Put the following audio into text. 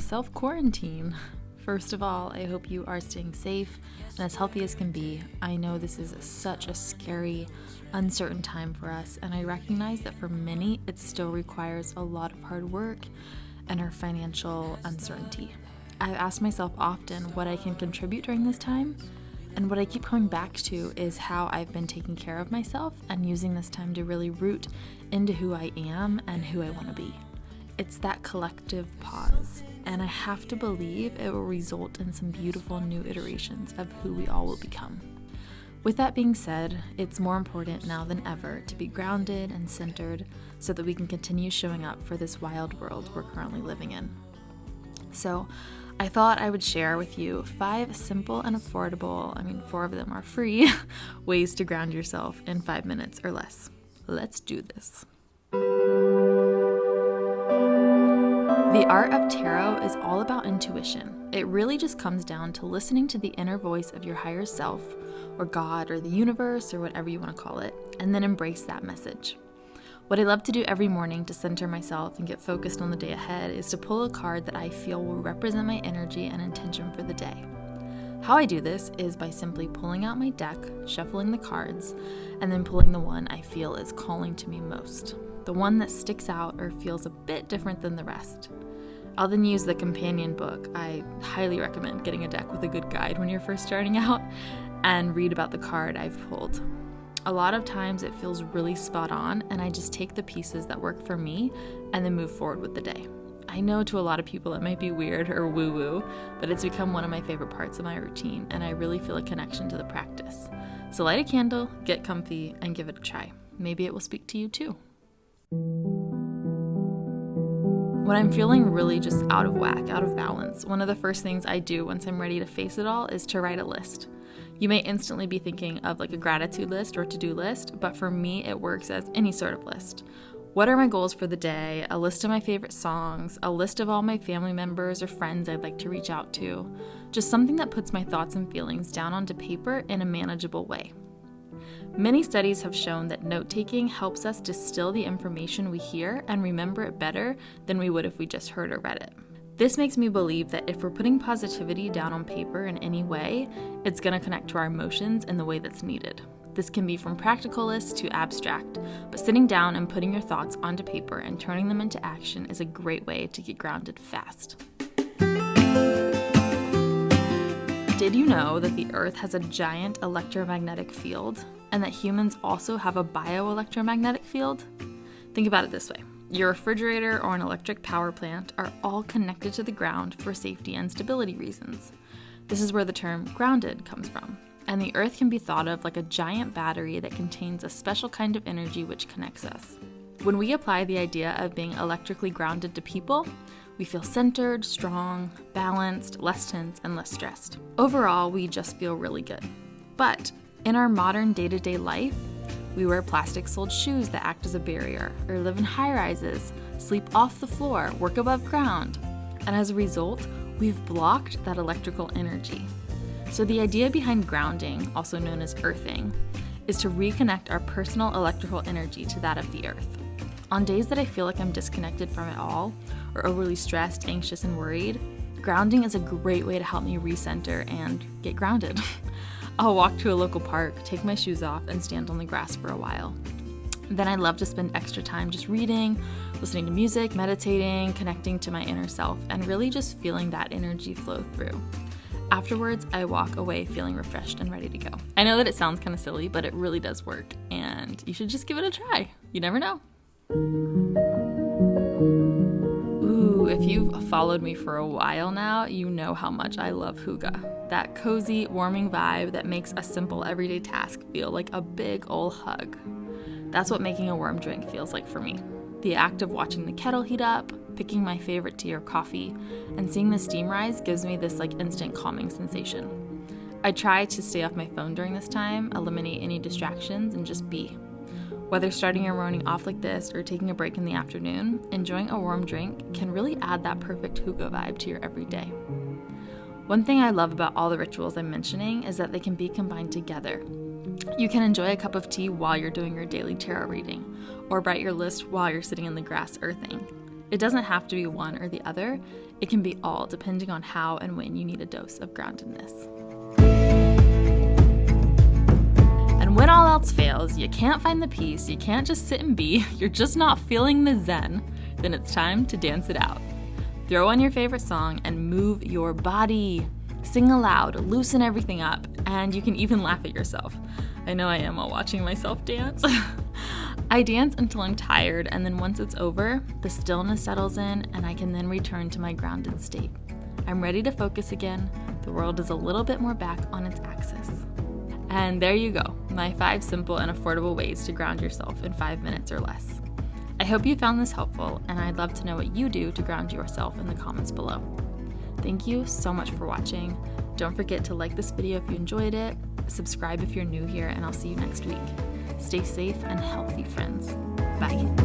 self-quarantine. First of all, I hope you are staying safe and as healthy as can be. I know this is such a scary, uncertain time for us, and I recognize that for many, it still requires a lot of hard work and our financial uncertainty. I've asked myself often what I can contribute during this time, and what I keep coming back to is how I've been taking care of myself and using this time to really root into who I am and who I want to be. It's that collective pause, and I have to believe it will result in some beautiful new iterations of who we all will become. With that being said, it's more important now than ever to be grounded and centered so that we can continue showing up for this wild world we're currently living in. So, I thought I would share with you 5 simple and affordable, 4 of them are free, ways to ground yourself in 5 minutes or less. Let's do this. The art of tarot is all about intuition. It really just comes down to listening to the inner voice of your higher self, or God, or the universe, or whatever you want to call it, and then embrace that message. What I love to do every morning to center myself and get focused on the day ahead is to pull a card that I feel will represent my energy and intention for the day. How I do this is by simply pulling out my deck, shuffling the cards, and then pulling the one I feel is calling to me most. The one that sticks out or feels a bit different than the rest. I'll then use the companion book. I highly recommend getting a deck with a good guide when you're first starting out and read about the card I've pulled. A lot of times it feels really spot on, and I just take the pieces that work for me and then move forward with the day. I know to a lot of people it might be weird or woo-woo, but it's become one of my favorite parts of my routine, and I really feel a connection to the practice. So light a candle, get comfy, and give it a try. Maybe it will speak to you too. When I'm feeling really just out of whack, out of balance, one of the first things I do once I'm ready to face it all is to write a list. You may instantly be thinking of like a gratitude list or to-do list, but for me it works as any sort of list. What are my goals for the day? A list of my favorite songs, a list of all my family members or friends I'd like to reach out to. Just something that puts my thoughts and feelings down onto paper in a manageable way. Many studies have shown that note-taking helps us distill the information we hear and remember it better than we would if we just heard or read it. This makes me believe that if we're putting positivity down on paper in any way, it's going to connect to our emotions in the way that's needed. This can be from practical lists to abstract, but sitting down and putting your thoughts onto paper and turning them into action is a great way to get grounded fast. Did you know that the Earth has a giant electromagnetic field, and that humans also have a bioelectromagnetic field? Think about it this way. Your refrigerator or an electric power plant are all connected to the ground for safety and stability reasons. This is where the term grounded comes from. And the Earth can be thought of like a giant battery that contains a special kind of energy which connects us. When we apply the idea of being electrically grounded to people, we feel centered, strong, balanced, less tense, and less stressed. Overall, we just feel really good. But in our modern day-to-day life, we wear plastic-soled shoes that act as a barrier, or live in high-rises, sleep off the floor, work above ground. And as a result, we've blocked that electrical energy. So the idea behind grounding, also known as earthing, is to reconnect our personal electrical energy to that of the earth. On days that I feel like I'm disconnected from it all, or overly stressed, anxious, and worried, grounding is a great way to help me recenter and get grounded. I'll walk to a local park, take my shoes off, and stand on the grass for a while. Then I love to spend extra time just reading, listening to music, meditating, connecting to my inner self, and really just feeling that energy flow through. Afterwards, I walk away feeling refreshed and ready to go. I know that it sounds kind of silly, but it really does work, and you should just give it a try. You never know. Ooh, if you've followed me for a while now, you know how much I love hookah. That cozy, warming vibe that makes a simple everyday task feel like a big ol' hug. That's what making a warm drink feels like for me. The act of watching the kettle heat up, picking my favorite tea or coffee, and seeing the steam rise gives me this instant calming sensation. I try to stay off my phone during this time, eliminate any distractions, and just be. Whether starting your morning off like this or taking a break in the afternoon, enjoying a warm drink can really add that perfect hookah vibe to your everyday. One thing I love about all the rituals I'm mentioning is that they can be combined together. You can enjoy a cup of tea while you're doing your daily tarot reading, or write your list while you're sitting in the grass earthing. It doesn't have to be one or the other. It can be all, depending on how and when you need a dose of groundedness. And when all else fails, you can't find the peace, you can't just sit and be, you're just not feeling the zen, then it's time to dance it out. Throw on your favorite song and move your body. Sing aloud, loosen everything up, and you can even laugh at yourself. I know I am while watching myself dance. I dance until I'm tired, and then once it's over, the stillness settles in, and I can then return to my grounded state. I'm ready to focus again. The world is a little bit more back on its axis. And there you go, my 5 simple and affordable ways to ground yourself in 5 minutes or less. I hope you found this helpful, and I'd love to know what you do to ground yourself in the comments below. Thank you so much for watching. Don't forget to like this video if you enjoyed it, subscribe if you're new here, and I'll see you next week. Stay safe and healthy, friends. Bye.